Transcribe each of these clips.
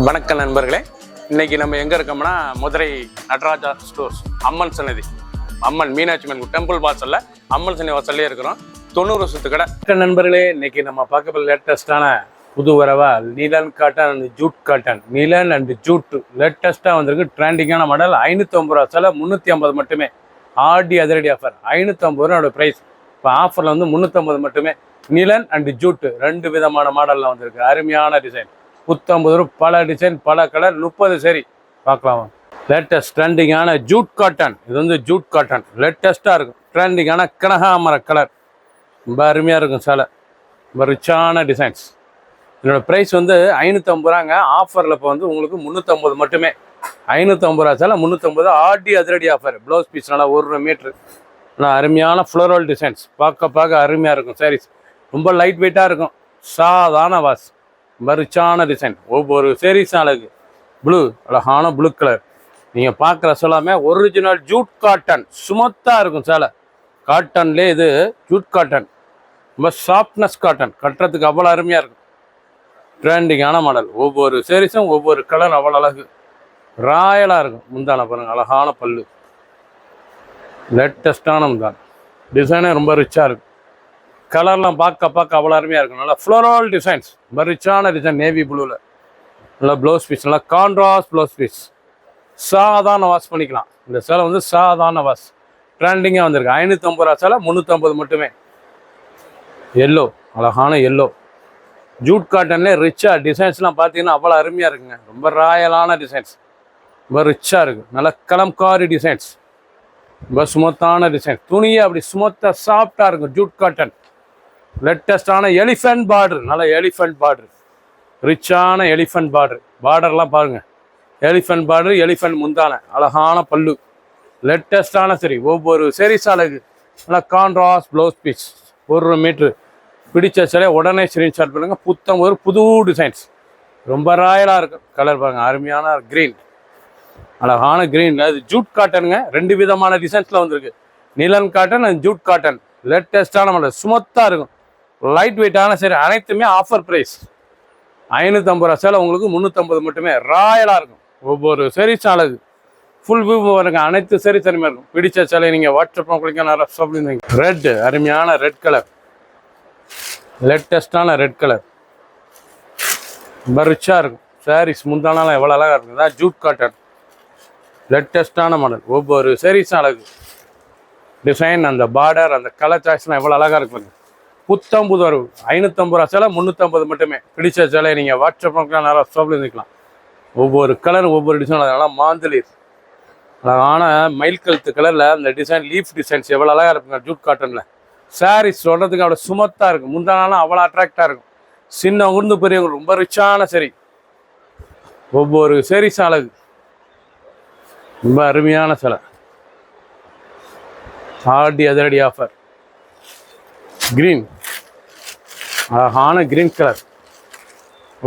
வணக்கம் நண்பர்களே, இன்னைக்கு நம்ம எங்க இருக்கோம்னா மதுரை நடராஜா ஸ்டோர்ஸ் அம்மன் சன்னதி, அம்மன் மீனாட்சி அம்மன் டெம்பிள் வாசல்ல அம்மன் சன்னதி வாசல்லே இருக்கிறோம். 90 வருஷத்து கடை. நண்பர்களே, இன்னைக்கு நம்ம பார்க்க லேட்டஸ்டான புது வரவா நீலன் காட்டன் அண்ட் ஜூட் காட்டன், நீலன் அண்ட் ஜூட் லேட்டஸ்டா வந்திருக்கு. ட்ரெண்டிங்கான மாடல். 550 ரூபா சில 350 மட்டுமே. ஆடி அதிரடி ஆஃபர் 550 ரூபாயோட ப்ரைஸ். இப்போ ஆஃபரில் வந்து 350 மட்டுமே. நீலன் அண்ட் ஜூட் 2 விதமான மாடலில் வந்திருக்கு. அருமையான டிசைன். 150 ரூபா, பல டிசைன், பல கலர், 30 சரி பார்க்கலாமா. லேட்டஸ்ட் ட்ரெண்டிங்கான ஜூட் காட்டன். இது வந்து ஜூட் காட்டன் லேட்டஸ்ட்டாக இருக்கும். ட்ரெண்டிங்கான கனகாமர கலர் ரொம்ப அருமையாக இருக்கும். சேலை ரொம்ப ரிச்சான டிசைன்ஸ். இதோட ப்ரைஸ் வந்து 550 ரூபாங்க. ஆஃபரில் இப்போ வந்து உங்களுக்கு 350 மட்டுமே. 550 ரூபா சேலை 350. ஆடி அதிரடி ஆஃபர். ப்ளவுஸ் பீஸ் நல்லா 1 மீட்ரு. நல்லா அருமையான ஃப்ளோரல் டிசைன்ஸ். பார்க்க அருமையாக இருக்கும். சாரீஸ் ரொம்ப லைட் வெயிட்டாக இருக்கும். சாதாரண வாஸ் ரிச்சான டிசைன். ஒவ்வொரு சேரீஸும் அழகு. ப்ளூ, அழகான ப்ளூ கலர். நீங்கள் பார்க்குற சொல்லாமே ஒரிஜினல் ஜூட் காட்டன். சுமத்தாக இருக்கும் சேலை. காட்டன்லேயே இது ஜூட் காட்டன். ரொம்ப சாஃப்ட்னஸ் காட்டன். கட்டுறதுக்கு அவ்வளோ அருமையாக இருக்கும். ட்ரெண்டிங்கான மாடல். ஒவ்வொரு சேரீஸும் ஒவ்வொரு கலர் அவ்வளோ அழகு. ராயலாக இருக்கும். முந்தான பாருங்க, அழகான பல்லு. லேட்டஸ்டான முந்தான. டிசைனே ரொம்ப ரிச்சாக இருக்கும். கலர்லாம் பார்க்க அவ்வளோ அருமையாக இருக்கும். நல்லா ஃப்ளோரல் டிசைன்ஸ். ரொம்ப ரிச்சான டிசைன். நேவி ப்ளூவில் நல்லா ப்ளவுஸ் பீஸ். நல்லா கான்ட்ராஸ்ட் ப்ளவுஸ் பீஸ். சாதாரண வாஷ் பண்ணிக்கலாம். இந்த சேலை வந்து சாதாரண வாஷ். ட்ரெண்டிங்காக வந்திருக்கு. 550 ரூபா சேலை 350 மட்டுமே. எல்லோ, அழகான எல்லோ. ஜூட் காட்டன்லேயே ரிச்சாக டிசைன்ஸ்லாம் பார்த்தீங்கன்னா அவ்வளோ அருமையாக இருக்குங்க. ரொம்ப ராயலான டிசைன்ஸ். ரொம்ப ரிச்சாக இருக்குது. நல்லா கலம்காரி டிசைன்ஸ். ரொம்ப ஸ்மூத்தான டிசைன். துணியே அப்படி ஸ்மூத்தாக சாஃப்டாக இருக்கும். Jute cotton. லேட்டஸ்டான எலிஃபென்ட் பார்டர். நல்ல எலிஃபென்ட் பார்டர். ரிச்சான எலிஃபென்ட் பார்டர். பார்டர்லாம் பாருங்கள். எலிஃபென்ட் பார்டர், எலிஃபென்ட் முந்தான, அழகான பல்லு. லேட்டஸ்டான சரி. ஒவ்வொரு சேரீஸ் அழகு. நல்லா கான்ட்ராஸ்ட் ப்ளவுஸ் பீஸ். 1 மீட்ரு. பிடிச்ச சிலையை உடனே ஸ்க்ரீன்ஷாட் பண்ணுங்கள். ஒரு புது டிசைன்ஸ். ரொம்ப ராயலாக இருக்கும். கலர் பாருங்கள், அருமையான க்ரீன், அழகான க்ரீன். அது ஜூட் காட்டனுங்க. 2 விதமான டிசைன்ஸில் வந்திருக்கு. நீலன் காட்டன் அண்ட் ஜூட் காட்டன். லேட்டஸ்டான மாடல். சுமத்தாக இருக்கும். லைட் வெயிட்டான சரி. அனைத்துமே ஆஃபர் ப்ரைஸ். 550 ரூபா சேலை உங்களுக்கு 350 மட்டுமே. ராயலாக இருக்கும். ஒவ்வொரு சேரீஸும் அழகு. ஃபுல் வியூ பாருங்க. அனைத்து சேரீஸ் அருமையாக இருக்கும். பிடிச்ச சேலை நீங்கள் வாட்ஸ்அப்பில் கொடுங்க. நிறைய ரெட், அருமையான ரெட் கலர். லேட்டஸ்டான ரெட் கலர். ரொம்ப ரிச்சாக இருக்கும். சாரீஸ் முந்தானாலாம் எவ்வளோ அழகாக இருக்கும். தான் ஜூட் காட்டன். லேட்டஸ்டான மாடல். ஒவ்வொரு சேரீஸும் அழகு. டிசைன், அந்த பார்டர், அந்த கலர் சாய்ஸ்லாம் எவ்வளோ அழகாக இருக்கும். புது வரவு. 550 ரூபா சேலை 350 மட்டுமே. பிடிச்ச சேலை நீங்கள் வாட்ஸ்அப்பில் நிறைய ஷாப்பில் இருந்துக்கலாம். ஒவ்வொரு கலர் ஒவ்வொரு டிசைன். அதனால மாந்தளிர், அழகான மயில் கழுத்து கலரில் அந்த டிசைன், லீஃப் டிசைன்ஸ் எவ்வளோ அழகாக இருக்குங்க ஜூட் காட்டனில். சாரீஸ் சொல்கிறதுக்கு அவ்வளோ சுமத்தாக இருக்கும். முந்தானாலும் அவ்வளோ அட்ராக்டாக இருக்கும். சின்ன உருந்து பெரியவங்க ரொம்ப ரிச்சான சரி. ஒவ்வொரு சேரீஸும் அழகு. ரொம்ப அருமையான சிலை. ஆடி அதிரடி ஆஃபர். கிரீன், அழகான கிரீன் கலர்.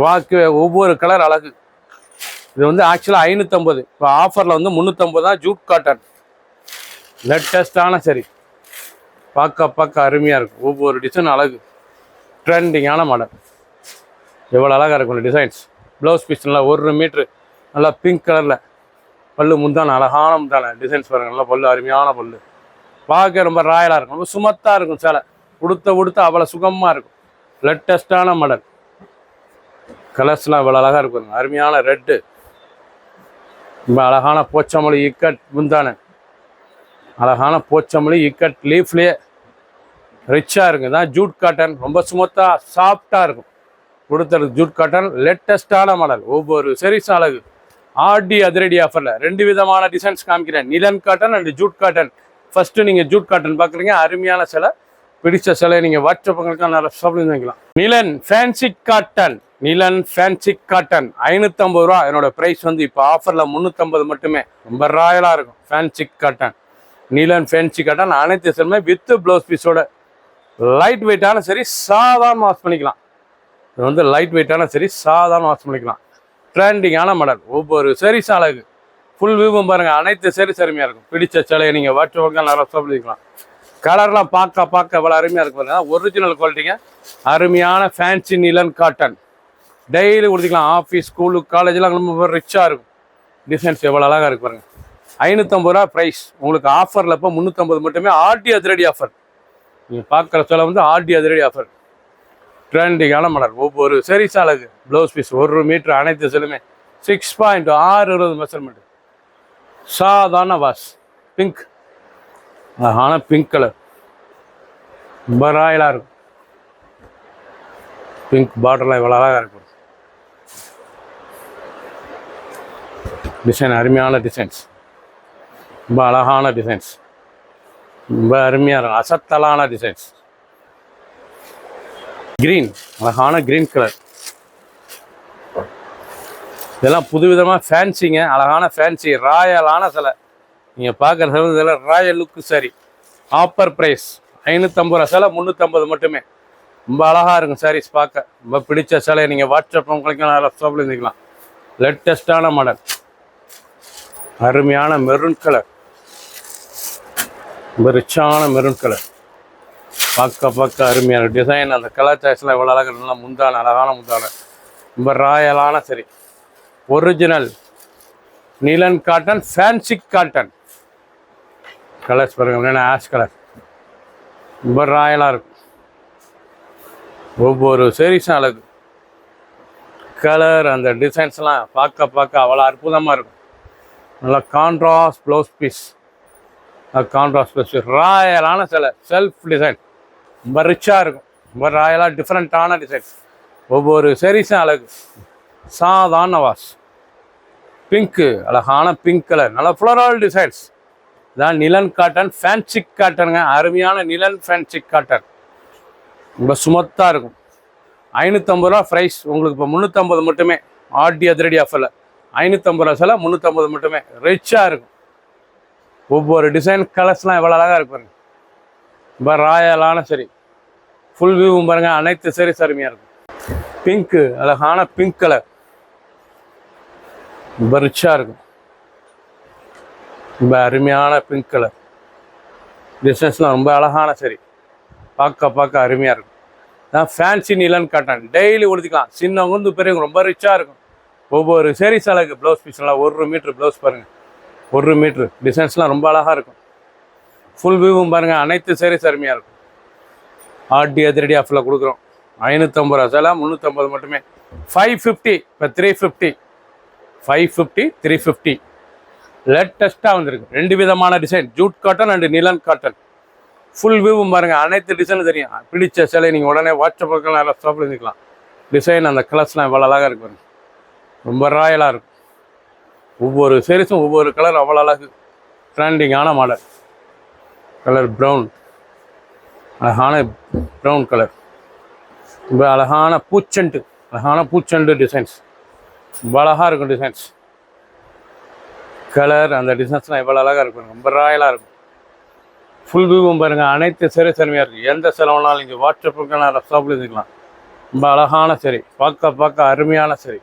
வாக்கு ஒவ்வொரு கலர் அழகு. இது வந்து ஆக்சுவலாக 550. இப்போ ஆஃபரில் வந்து 350 தான். Jude cotton. லேட்டஸ்டான சரி. பார்க்க அருமையாக இருக்கும். ஒவ்வொரு டிசைன் அழகு. ட்ரெண்டிங்கான மாடல். எவ்வளோ அழகாக இருக்கும் டிசைன்ஸ். ப்ளவுஸ் பீஸ் நல்லா 1 மீட்ரு. நல்லா பிங்க் கலரில். பல்லு முந்தான, அழகான முந்தான டிசைன்ஸ் பாருங்கள். நல்லா பல்லு, அருமையான பல்லு. பார்க்க ரொம்ப ராயலாக இருக்கும். ரொம்ப சுமத்தாக இருக்கும் சேலை. உடுத்த அவ்வளோ சுகமாக இருக்கும். லேட்டஸ்டான மாடல். கலர்ஸ்லாம் இவ்வளோ அழகாக இருக்கும். அருமையான ரெட்டு. ரொம்ப அழகான போச்சமல்லி இக்கட் முந்தான, அழகான போச்சமல்லி இக்கட் லீஃப்லேயே ரிச்சாக இருக்கும். தான் ஜூட் காட்டன். ரொம்ப சுமத்தாக சாஃப்டாக இருக்கும். உடுத்துறது ஜூட் காட்டன். லேட்டஸ்டான மாடல். ஒவ்வொரு சேரீஸும் அழகு. ஆடி அதிரடி ஆஃபரில் 2 விதமான டிசைன்ஸ் காமிக்கிறேன். Neelan cotton and jute cotton. First நீங்கள் ஜூட் காட்டன் பார்க்குறீங்க. அருமையான சிலை. பிடிச்ச சிலை நீங்கள் வாட்ஸ்அப்புங்களுக்கு நிறைய ஷாப்பில் வாங்கிக்கலாம். Neelan fancy cotton. Neelan fancy cotton 550 ரூபா. என்னோட ப்ரைஸ் வந்து இப்போ ஆஃபரில் 350 மட்டுமே. ரொம்ப ராயலாக இருக்கும். Fancy cotton, Neelan fancy cotton. அனைத்து சிலுமே வித் ப்ளவுஸ் பீஸோட. லைட் வெயிட்டான சரி, சாதாரண வாஷ் பண்ணிக்கலாம். இது வந்து லைட் வெயிட்டான சரி, சாதாரண வாஷ் பண்ணிக்கலாம். ட்ரெண்டிங்கான மாடல். ஒவ்வொரு சேரீஸும் அழகு. ஃபுல் வியூவும் பாருங்கள். அனைத்து சேரீஸ் அருமையாக இருக்கும். பிடிச்ச சிலையை நீங்கள் வாட்ஸ்அப்புக்கு நிறைய ஷாப்பில் வாங்கிக்கலாம். கலர்லாம் பார்க்க எவ்வளோ அருமையாக இருக்கும். ஒரிஜினல் குவாலிட்டிங்க. அருமையான ஃபேன்சி நீலன் காட்டன். டெய்லி உடுத்திக்கலாம். ஆஃபீஸ், ஸ்கூலு, காலேஜெலாம் ரொம்ப ரிச்சாக இருக்கும். டிசைன்ஸ் எவ்வளோ அழகாக இருக்கு பாருங்க. 550 ரூபா ப்ரைஸ். உங்களுக்கு ஆஃபரில் இப்போ 350 மட்டுமே. ஆர்டி அதிரடி ஆஃபர். நீங்கள் பார்க்குற சொல்ல வந்து ஆர்டி அதிரடி ஆஃபர். ட்ரெண்டிங்கான மலர். ஒவ்வொரு சரிஸ் அழகு. ப்ளவுஸ் பீஸ் 1 மீட்ரு அனைத்து செல்லுமே 6.620 மெஷர்மெண்ட். சாதாரண வாஷ். பிங்க், அழகான பிங்க் கலர், ரொம்ப ராயலாக இருக்கும். பிங்க் பார்டர்லாம் இவ்வளோ அழகாக இருக்கும். டிசைன் அருமையான டிசைன்ஸ், ரொம்ப அழகான டிசைன்ஸ், ரொம்ப அருமையாக இருக்கும். அசத்தலான டிசைன்ஸ். கிரீன், அழகான கிரீன் கலர். இதெல்லாம் புதுவிதமாக ஃபேன்சிங்க. அழகான ஃபேன்சி ராயலான சிலை. நீங்கள் பார்க்குற சிலை இதெல்லாம் ராயல் லுக்கு சரி. ஆஃபர் ப்ரைஸ் 550 ரூபா சிலை 350 மட்டுமே. ரொம்ப அழகாக இருக்கும் சாரீஸ் பார்க்க. ரொம்ப பிடிச்ச சிலை. நீங்கள் வாட்ஸ்அப் உங்களுக்கு ஷாப்பில் இருந்துக்கலாம். லேட்டஸ்டான மாடல். அருமையான மெரூன் கலர், ரொம்ப ரிச்சான மெரூன் கலர். பார்க்க அருமையான டிசைன். அந்த கலர் சாய்ஸ்லாம் எவ்வளோ அழகாக, நல்லா முந்தான, அழகான முந்தான, ரொம்ப ராயலான சரி. Original Neelan cotton, fancy cotton. Colours பாருங்க, ஆஷ் கலர், ரொம்ப ராயலாக இருக்கும். ஒவ்வொரு சீரீஸும் அழகு. கலர், அந்த டிசைன்ஸ்லாம் பார்க்க அவ்வளோ அற்புதமாக இருக்கும். நல்லா contrast blouse piece. Contrast blouse piece. ராயலான சிலை. Self design. ரொம்ப ரிச்சாக இருக்கும். ரொம்ப ராயலாக டிஃப்ரெண்ட்டான டிசைன்ஸ். ஒவ்வொரு சீரீஸும் அழகு. சாதாரண வாஷ். பிங்க்கு, அழகான பிங்க் கலர், நல்லா ஃப்ளோரல் டிசைன்ஸ். இதான் நிலன் காட்டன், ஃபேன்சி காட்டனுங்க. அருமையான நிலன் ஃபேன்சி காட்டன். ரொம்ப சுமத்தாக இருக்கும். 550 ரூபா ப்ரைஸ். உங்களுக்கு இப்போ 350 மட்டுமே. ஆர்டி அதிரடி ஆஃபரில் 550 ரூபா சில 350 மட்டுமே. ரிச்சாக இருக்கும். ஒவ்வொரு டிசைன் கலர்ஸ்லாம் எவ்வளோ அழகாக இருக்கும். ரொம்ப ராயலான சரி. ஃபுல் வியூவும் பாருங்கள். அனைத்து சரி அருமையாக இருக்கும். பிங்க்கு, அழகான பிங்க் கலர், ரொம்ப ரிச்சாக இருக்கும். ரொம்ப அருமையான பிங்க் கலர். டிசைன்ஸ்லாம் ரொம்ப அழகான சரி. பார்க்க அருமையாக இருக்கும். தான் ஃபேன்சி நீலன் காட்டன். டெய்லி உடுத்திக்கலாம். சின்னவங்க வந்து பெரியவங்க ரொம்ப ரிச்சாக இருக்கும். ஒவ்வொரு சேரீஸ் அழகு. ப்ளவுஸ் பீஸ்லாம் 1 மீட்ரு ப்ளவுஸ் பாருங்கள். 1 மீட்ரு. டிசைன்ஸ்லாம் ரொம்ப அழகாக இருக்கும். ஃபுல் வியூவும் பாருங்கள். அனைத்து சேரீஸ் அருமையாக இருக்கும். ஆர்டி அதிரடி ஆஃபரில் கொடுக்குறோம். 550 ரூபா சில 350 மட்டுமே. 550 இப்போ 350. 550 350. லேட்டஸ்ட்டாக வந்திருக்கு. 2 விதமான டிசைன். ஜூட் காட்டன் அண்டு நீலன் காட்டன். ஃபுல் வியூவும் பாருங்கள். அனைத்து டிசைனும் தெரியும். பிடிச்ச சிலை நீங்கள் உடனே வாட்ஸ்அப் நல்லா ஷாப்பில் இருந்துக்கலாம். டிசைன், அந்த கலர்ஸ்லாம் இவ்வளோ அழகாக இருக்கு பாருங்கள். ரொம்ப ராயலாக இருக்கும். ஒவ்வொரு சீரீஸும் ஒவ்வொரு கலர் அவ்வளோ அழகு. ட்ரெண்டிங்கான மாடல். கலர் ப்ரௌன், அழகான ப்ரௌன் கலர். ரொம்ப அழகான பூச்செண்டு டிசைன்ஸ். ரொம்ப அழகாக இருக்கும் டிசைன்ஸ். கலர், அந்த டிசைன்ஸ்லாம் எவ்வளோ அழகாக இருக்கும். ரொம்ப ராயலாக இருக்கும். ஃபுல் வியூவும் பாருங்கள். அனைத்து சரி அருமையாக இருக்குது. எந்த செலவுனாலும் இங்கே வாட்ஸ்அப்புக்கு நான் ஷாப்பில் இருந்துக்கலாம். ரொம்ப அழகான சரி. பார்க்க அருமையான சரி.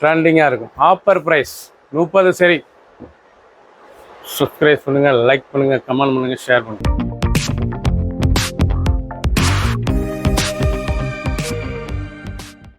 ட்ரெண்டிங்காக இருக்கும். ஆஃபர் ப்ரைஸ் 30 சரி. சப்ஸ்கிரைப் பண்ணுங்கள், லைக் பண்ணுங்கள், கமெண்ட் பண்ணுங்கள், ஷேர் பண்ணுங்கள்.